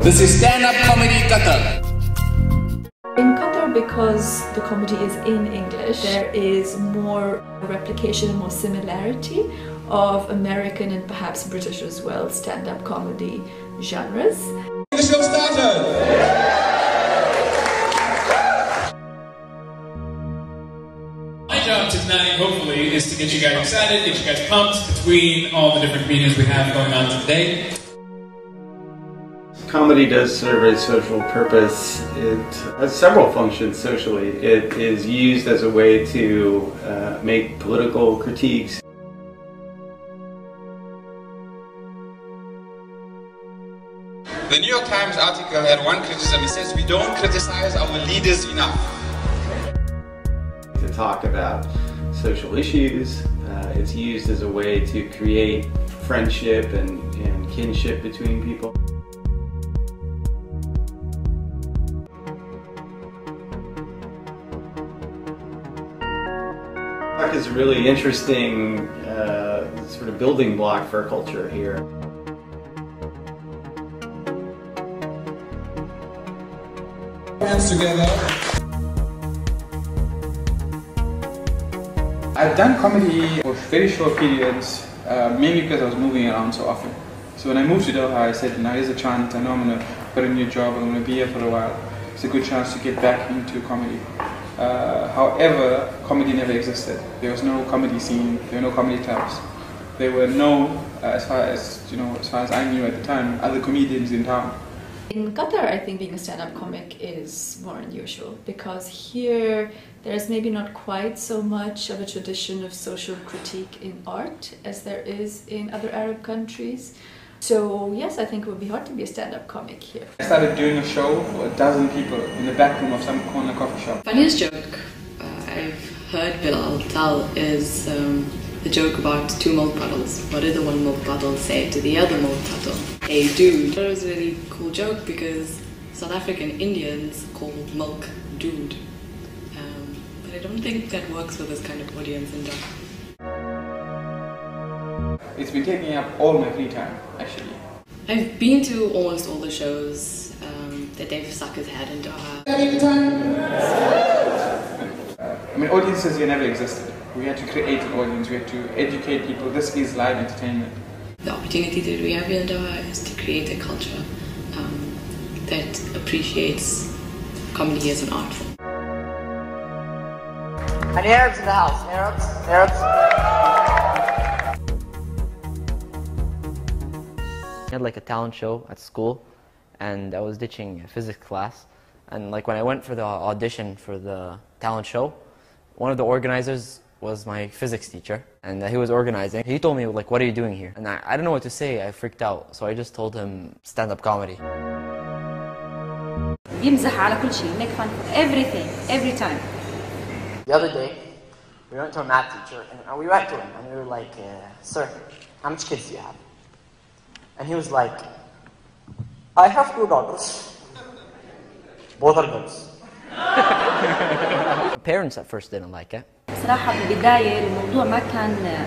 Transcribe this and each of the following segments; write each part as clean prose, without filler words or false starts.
This is Standup Comedy Qatar. In Qatar, because the comedy is in English, there is more replication, more similarity of American and perhaps British as well stand-up comedy genres. The show started! My job tonight, hopefully, is to get you guys excited, get you guys pumped between all the different comedians we have going on today. Comedy does serve a social purpose. It has several functions socially. It is used as a way to make political critiques. The New York Times article had one criticism. It says we don't criticize our leaders enough. To talk about social issues. It's used as a way to create friendship and kinship between people. Is a really interesting sort of building block for culture here. Hands together. I've done comedy for very short periods, mainly because I was moving around so often. So when I moved to Doha, I said, now here's a chance. I know I'm going to get a new job. I'm going to be here for a while. It's a good chance to get back into comedy. However, comedy never existed. There was no comedy scene. There were no comedy clubs. There were no, as far as I knew at the time, other comedians in town. In Qatar, I think being a stand-up comic is more unusual because here there's maybe not quite so much of a tradition of social critique in art as there is in other Arab countries. So yes, I think it would be hard to be a stand-up comic here. I started doing a show for 1,000 people in the back room of some corner coffee shop. Funniest joke I've heard Bilal tell is the joke about two milk bottles. What did the one milk bottle say to the other milk bottle? Hey dude. That was a really cool joke because South African Indians call milk dude. But I don't think that works for this kind of audience in Doha. It's been taking up all my free time, actually. I've been to almost all the shows that SUCQ has had in Doha. I mean, audiences here never existed. We had to create an audience, we had to educate people. This is live entertainment. The opportunity that we have here in Doha is to create a culture that appreciates comedy as an art form. Any Arabs in the house? Arabs? I had like a talent show at school and I was ditching physics class, and like when I went for the audition for the talent show, one of the organizers was my physics teacher and he was organizing. He told me like, what are you doing here? And I didn't know what to say. I freaked out, so I just told him stand-up comedy. يمزح على كل شيء, make fun of everything, every time. The other day, we went to a math teacher and we went to him and we were like, sir, how much kids do you have? And he was like, I have 2 daughters. Both are girls. Parents at first didn't like it. صراحة بالبداية الموضوع ما كان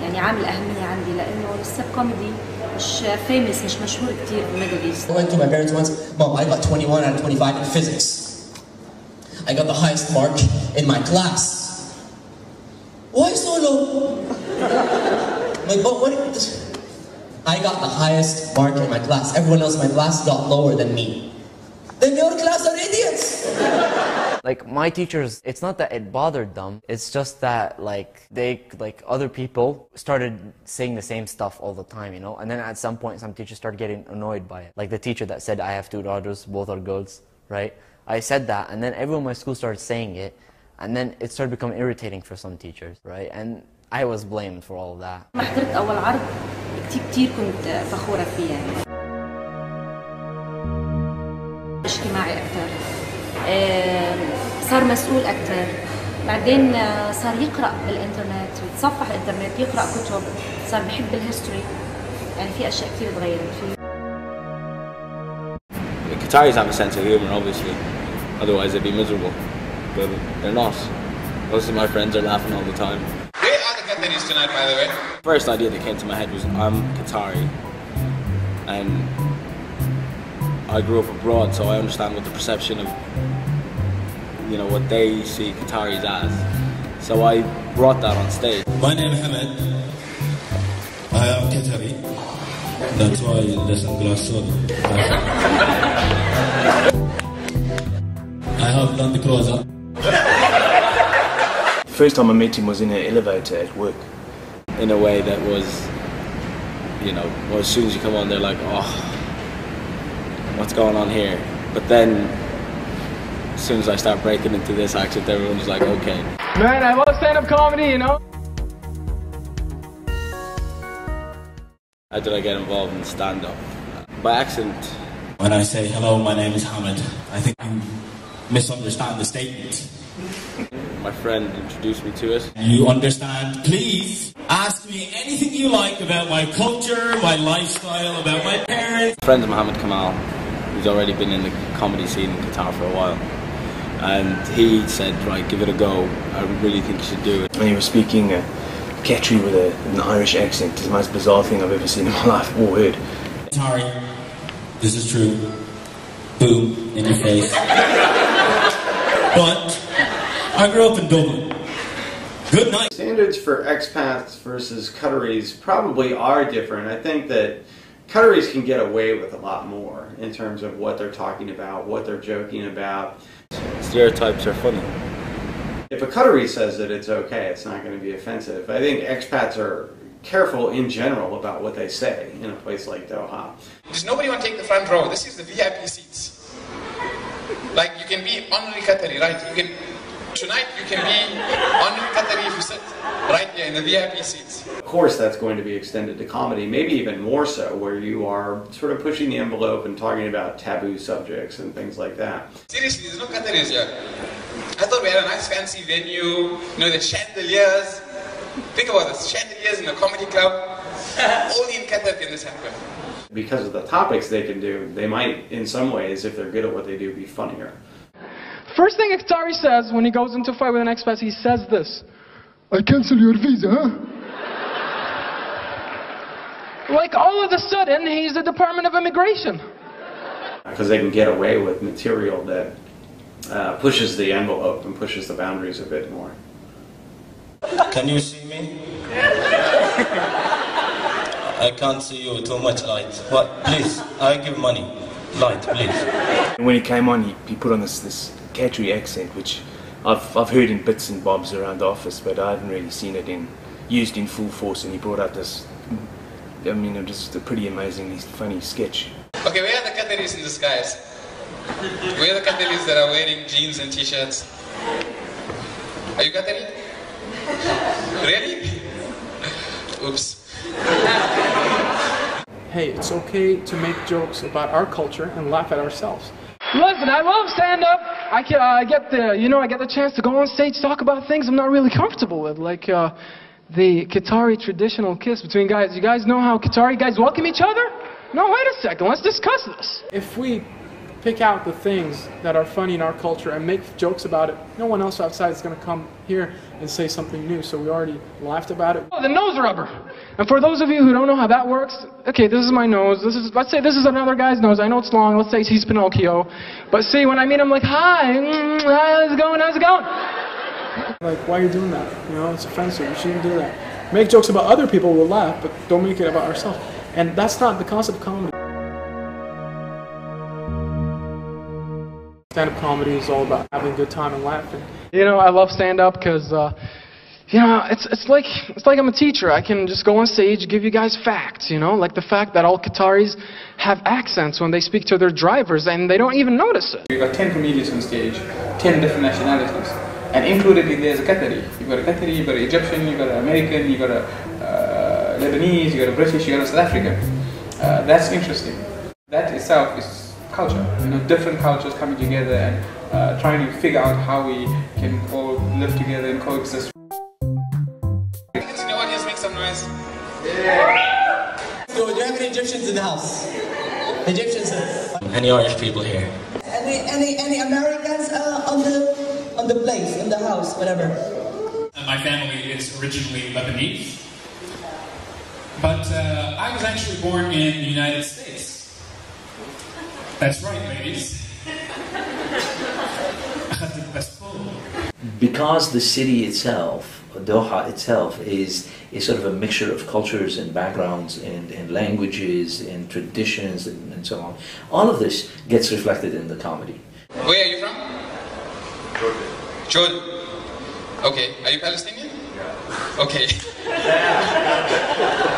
يعني عامل أهمية عندي لأنه الستاب كوميدي مش famous, مش مشهور كتير في الميدل إيست. I went to my parents once, Mom, I got 21 out of 25 in physics. I got the highest mark in my class. Why so low? Like, but what? I got the highest mark in my class. Everyone else in my class got lower than me. Then your class are idiots! Like my teachers, it's not that it bothered them, it's just that like other people started saying the same stuff all the time, you know? And then at some point some teachers started getting annoyed by it. Like the teacher that said, I have 2 daughters, both are girls, right? I said that and then everyone in my school started saying it, and then it started becoming irritating for some teachers, right? And I was blamed for all of that. ما حضرت أول عرض كتير كنت فخورة فيه يعني. اجتماعي أكثر، صار مسؤول أكثر، بعدين صار يقرأ بالإنترنت ويتصفح الإنترنت، يقرأ كتب، صار بحب الهيستوري، يعني في أشياء كثير تغيرت فيه. Qataris have a sense of humor, obviously, otherwise they'd be miserable, but they're not. Most of my friends are laughing all the time. Where are the Qataris tonight, by the way? First idea that came to my head was I'm Qatari, and I grew up abroad, so I understand what the perception of, you know, what they see Qataris as. So I brought that on stage. My name is Hamad. I am Qatari. That's why I listen glass soda. I have done the close up. First time I met him was in an elevator at work. In a way that was, you know, well, as soon as you come on, they're like, oh, what's going on here? But then, as soon as I start breaking into this accent, everyone's like, okay. Man, I love stand-up comedy, you know? How did I get involved in stand-up? By accident. When I say, hello, my name is Hamad, I think you misunderstand the statement. My friend introduced me to it. You understand? Please ask me anything you like about my culture, my lifestyle, about my parents. My friend's Mohammed Kamal, who's already been in the comedy scene in Qatar for a while. And he said, right, give it a go. I really think you should do it. And he was speaking Qatari with an Irish accent. It's the most bizarre thing I've ever seen in my life or heard. Sorry, this is true. Boom, in your face. But I grew up in Dublin. Good night. Standards for expats versus Qataris probably are different. I think that Qataris can get away with a lot more in terms of what they're talking about, what they're joking about. Stereotypes are funny. If a Qatari says that it's okay, it's not going to be offensive. I think expats are careful in general about what they say in a place like Doha. Does nobody want to take the front row? This is the VIP seats. Like, you can be honorary Qatari, right? Tonight you can be honorary Qatari if you sit right here in the VIP seats. Of course that's going to be extended to comedy, maybe even more so, where you are sort of pushing the envelope and talking about taboo subjects and things like that. Seriously, there's no Qataris here. I thought we had a nice fancy venue, you know, the chandeliers. Think about this, chandeliers in a comedy club. Only in Qatar can this happen. Because of the topics they can do, they might, in some ways, if they're good at what they do, be funnier. First thing a Qatari says when he goes into a fight with an expat, he says this: I cancel your visa, huh? Like, all of a sudden, he's the Department of Immigration. Because they can get away with material that pushes the envelope and pushes the boundaries a bit more. Can you see me? I can't see you, too much light. What? Please, I give money. Light, please. And when he came on, he put on this Qatari accent, which I've heard in bits and bobs around the office, but I haven't really seen it used in full force. And he brought out this, I mean, it was a pretty amazingly funny sketch. Okay, where are the Qataris in disguise? Where are the Qataris that are wearing jeans and t-shirts? Are you Qatari? Really? Oops. Hey, it's okay to make jokes about our culture and laugh at ourselves. Listen, I love stand-up. I get the chance to go on stage, talk about things I'm not really comfortable with, like the Qatari traditional kiss between guys. You guys know how Qatari guys welcome each other? No, wait a second, let's discuss this. If we pick out the things that are funny in our culture and make jokes about it, no one else outside is going to come here and say something new, so we already laughed about it. Oh, the nose rubber. And for those of you who don't know how that works, okay, this is my nose. Let's say this is another guy's nose. I know it's long. Let's say he's Pinocchio. But see, when I meet him, like, hi, how's it going? How's it going? Like, why are you doing that? You know, it's offensive. You shouldn't do that. Make jokes about other people, we'll laugh, but don't make it about ourselves. And that's not the concept of comedy. Stand-up comedy is all about having a good time and laughing. You know, I love stand-up because, you know, it's like I'm a teacher. I can just go on stage, give you guys facts, you know, like the fact that all Qataris have accents when they speak to their drivers and they don't even notice it. You've got 10 comedians on stage, 10 different nationalities, and included in there is a Qatari. You've got a Qatari, you've got an Egyptian, you've got an American, you've got a Lebanese, you've got a British, you've got a South African. That's interesting. That itself is culture, you know, different cultures coming together and trying to figure out how we can all live together and coexist. In the audience, make some noise. Yeah. So, do you have any Egyptians in the house? Egyptians. Any Irish people here? Any Americans on the place, in the house, whatever. My family is originally Lebanese, but I was actually born in the United States. That's right, ladies. Because the city itself, Doha itself, is sort of a mixture of cultures and backgrounds and languages and traditions and so on, all of this gets reflected in the comedy. Where are you from? Jordan. Jordan. Okay. Are you Palestinian? Yeah. Okay.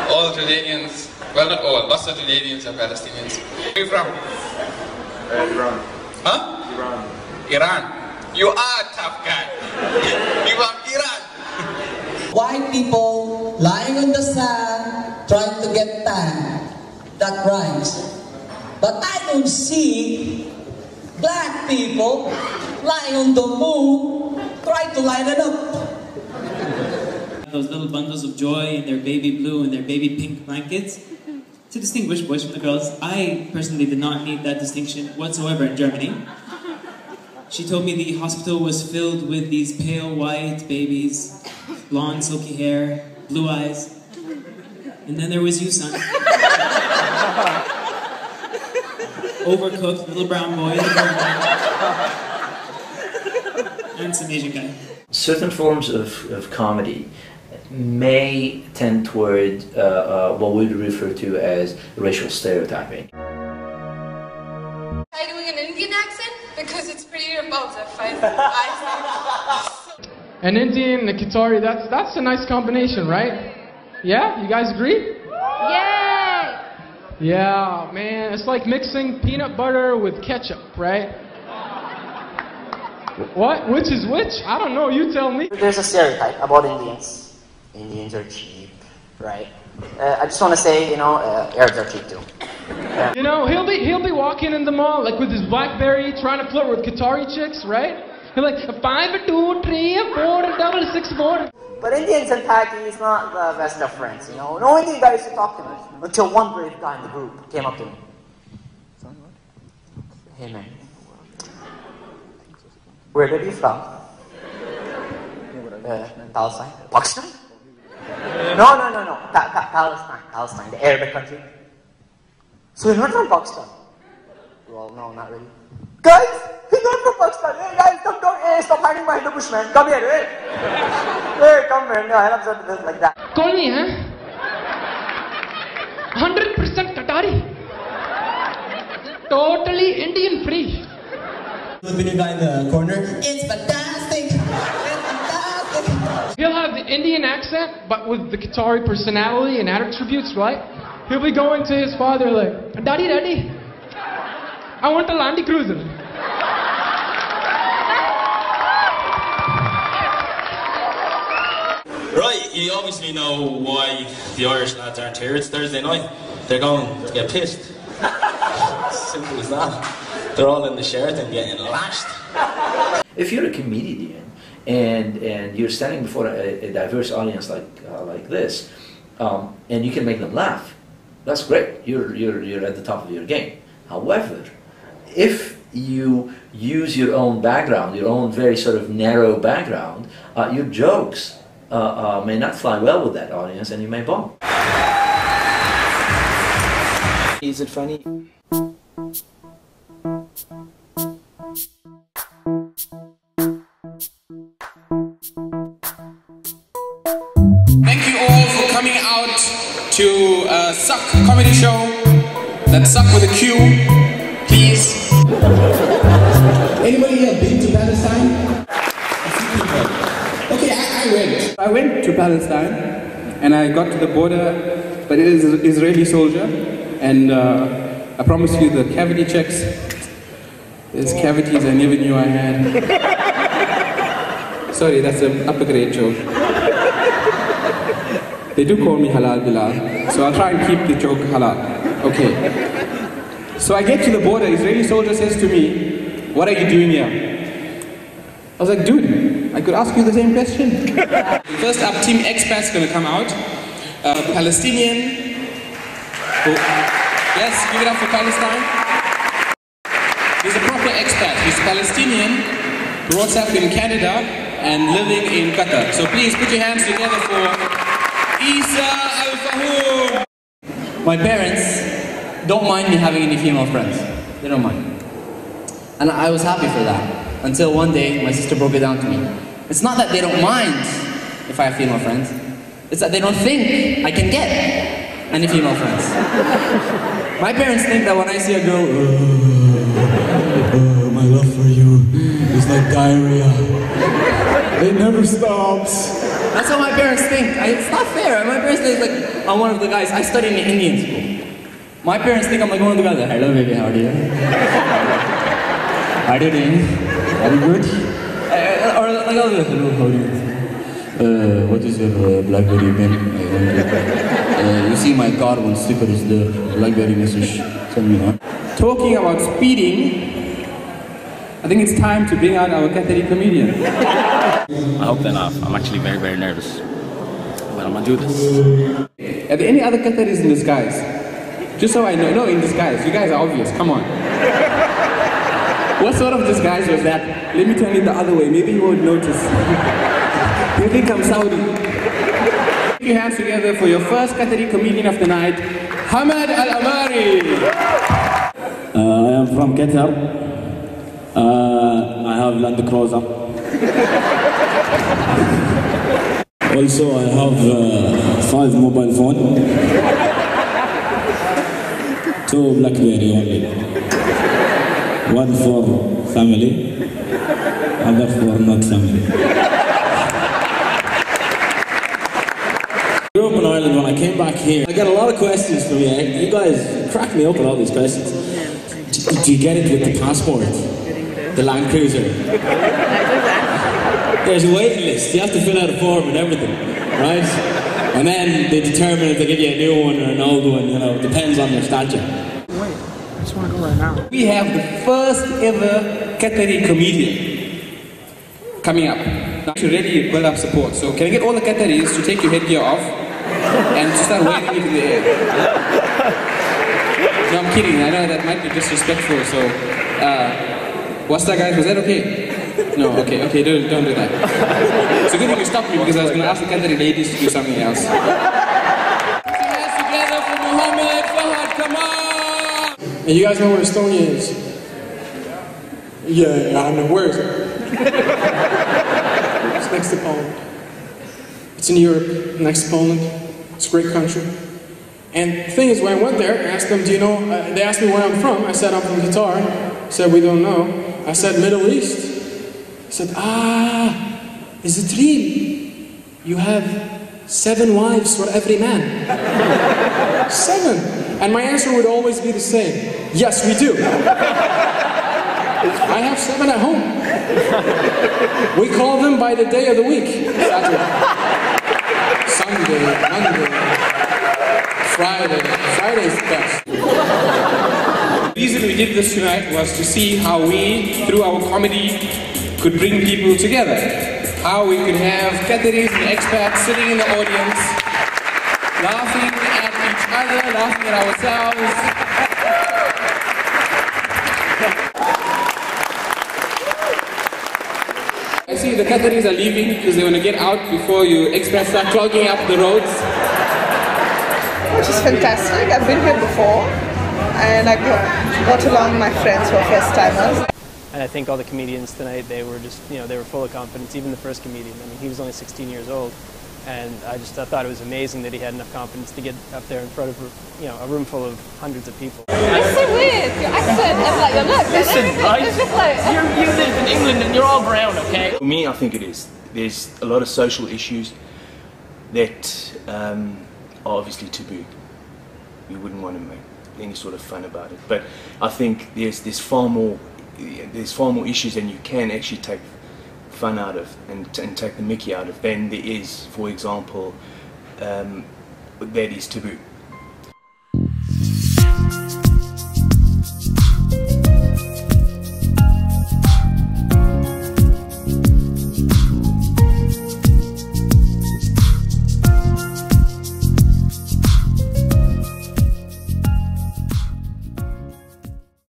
All Jordanians, well, not all, lots of Jordanians are Palestinians. Where are you from? Iran. Huh? Iran. Iran. You are a tough guy. You are Iran. White people lying on the sand trying to get tan. That rhymes. But I don't see black people lying on the moon trying to line it up. Those little bundles of joy in their baby blue and their baby pink blankets to distinguish boys from the girls. I personally did not need that distinction whatsoever in Germany. She told me the hospital was filled with these pale white babies, blonde silky hair, blue eyes. And then there was you, son. Overcooked little brown boy, handsome Asian guy. Certain forms of comedy may tend toward what we would refer to as racial stereotyping. Am I doing an Indian accent? Because it's pretty repulsive, I think. An Indian and a Qatari, that's a nice combination, right? Yeah? You guys agree? Yay! Yeah, man, it's like mixing peanut butter with ketchup, right? What? Which is which? I don't know, you tell me. There's a stereotype about Indians. Indians are cheap, right? I just want to say, you know, Arabs are cheap too. You know, he'll be walking in the mall like with his BlackBerry trying to flirt with Qatari chicks, right? He's like 5, 2, 3, 4, 6, 4. But Indians and Pakis not the best of friends, you know. No Indian guy used to talk to me until one brave guy in the group came up to me. Hey man, where are you from? Palestine? Pakistan? No. Palestine, the Arabic country. So you're not from Pakistan? Well, no, not really. Guys, he's not from Pakistan. Hey guys, stop hiding behind the bush, man. Come here, hey. Hey, come here. No, I love something like that. Call me, huh? 100% Qatari. Totally Indian free. Filipino guy in the corner. It's fantastic. It's fantastic. He'll have the Indian accent, but with the Qatari personality and attributes, right? He'll be going to his father like, Daddy, I want a Land Cruiser. Right, you obviously know why the Irish lads aren't here. It's Thursday night. They're going to get pissed. Simple as that. They're all in the shirt and getting lashed. If you're a comedian and you're standing before a diverse audience like this, and you can make them laugh, that's great. You're at the top of your game. However, if you use your own background, your own very sort of narrow background, your jokes may not fly well with that audience, and you may bomb. Is it funny? Thank you all for coming out to SUCQ comedy show. That's SUCQ with a Q, please. Anybody here been to Palestine? Okay, I went to Palestine and I got to the border, but it is an Israeli soldier, and I promise you the cavity checks, there's cavities I never knew I had. Sorry, that's an upper grade joke. They do call me halal Bilal, so I'll try and keep the joke halal. Okay. So I get to the border, Israeli soldier says to me, "What are you doing here?" I was like, dude, I could ask you the same question. First up, Team Expat's gonna come out. Palestinian. Yes, give it up for Palestine. He's a proper expat. He's Palestinian, brought up in Canada, and living in Qatar. So please put your hands together for Issa El Fahoum. My parents don't mind me having any female friends. They don't mind. And I was happy for that. Until one day, my sister broke it down to me. It's not that they don't mind if I have female friends. It's that they don't think I can get any female friends. My parents think that when I see a girl, my love for you is like diarrhea. It never stops. That's what my parents think. It's not fair. My parents think like I'm one of the guys. I studied in Indian school. My parents think I'm like one of the guys. Hello baby, how are you? How are you doing? Are you good? Or like hello, how are you? What is your BlackBerry pen? You see my car one sticker is there. BlackBerry message. Send me on. Talking about speeding, I think it's time to bring out our Qatari comedian. I hope they're not. I'm actually very, very nervous. But I'm gonna do this. Are there any other Qataris in disguise? Just so I know. No, in disguise. You guys are obvious. Come on. What sort of disguise was that? Let me turn it the other way. Maybe you won't notice. You think I'm Saudi? Put your hands together for your first Qatari comedian of the night, Hamad Al Amari. I am from Qatar. I have Land Cruiser. Also, I have 5 mobile phones. 2 BlackBerry only. 1 for family, other for not family. I grew up in Ireland. When I came back here, I got a lot of questions from you. You guys crack me up with all these questions. Do you get it with the passport? The Land Cruiser? There's a waiting list. You have to fill out a form and everything, right? And then they determine if they give you a new one or an old one, you know, it depends on your stature. Wait, I just want to go right now. We have the first ever Qatari comedian coming up. Now, to really build up support. So can I get all the Qataris to take your headgear off and to start waving it in the air? No, I'm kidding. I know that might be disrespectful, so... what's that, guys? Was that okay? No, okay, don't do that. So good thing you stopped me because I was going to ask the Qatari ladies to do something else. Put your hands together for Mohammed Fahad Kamal! And you guys know where Estonia is? Yeah, I know. Where is it? It's next to Poland. It's in Europe, next to Poland. It's a great country. And the thing is, when I went there, I asked them, do you know, they asked me where I'm from. I said, I'm from Qatar. I said, we don't know. I said, Middle East. I said, is it real? You have 7 wives for every man. 7. And my answer would always be the same. Yes, we do. I have 7 at home. We call them by the day of the week. Saturday, Sunday, Monday, Friday. Friday's the best. The reason we did this tonight was to see how we, through our comedy, could bring people together. How we could have Qataris and expats sitting in the audience, laughing at each other, laughing at ourselves. I see the Qataris are leaving because they want to get out before you expats start clogging up the roads. Which is fantastic. I've been here before and I got along with my friends who are first timers. And I think all the comedians tonight, they were just, they were full of confidence. Even the first comedian, I mean, he was only 16 years old. And I thought it was amazing that he had enough confidence to get up there in front of, a room full of hundreds of people. It's so weird, your accent and like your look. Listen, right? It's just like... you live in England and you're all brown, okay? For me, I think it is. There's a lot of social issues that are obviously taboo. We wouldn't want to make any sort of fun about it. But I think there's far more issues than you can actually take fun out of and take the mickey out of than there is, for example, that is taboo.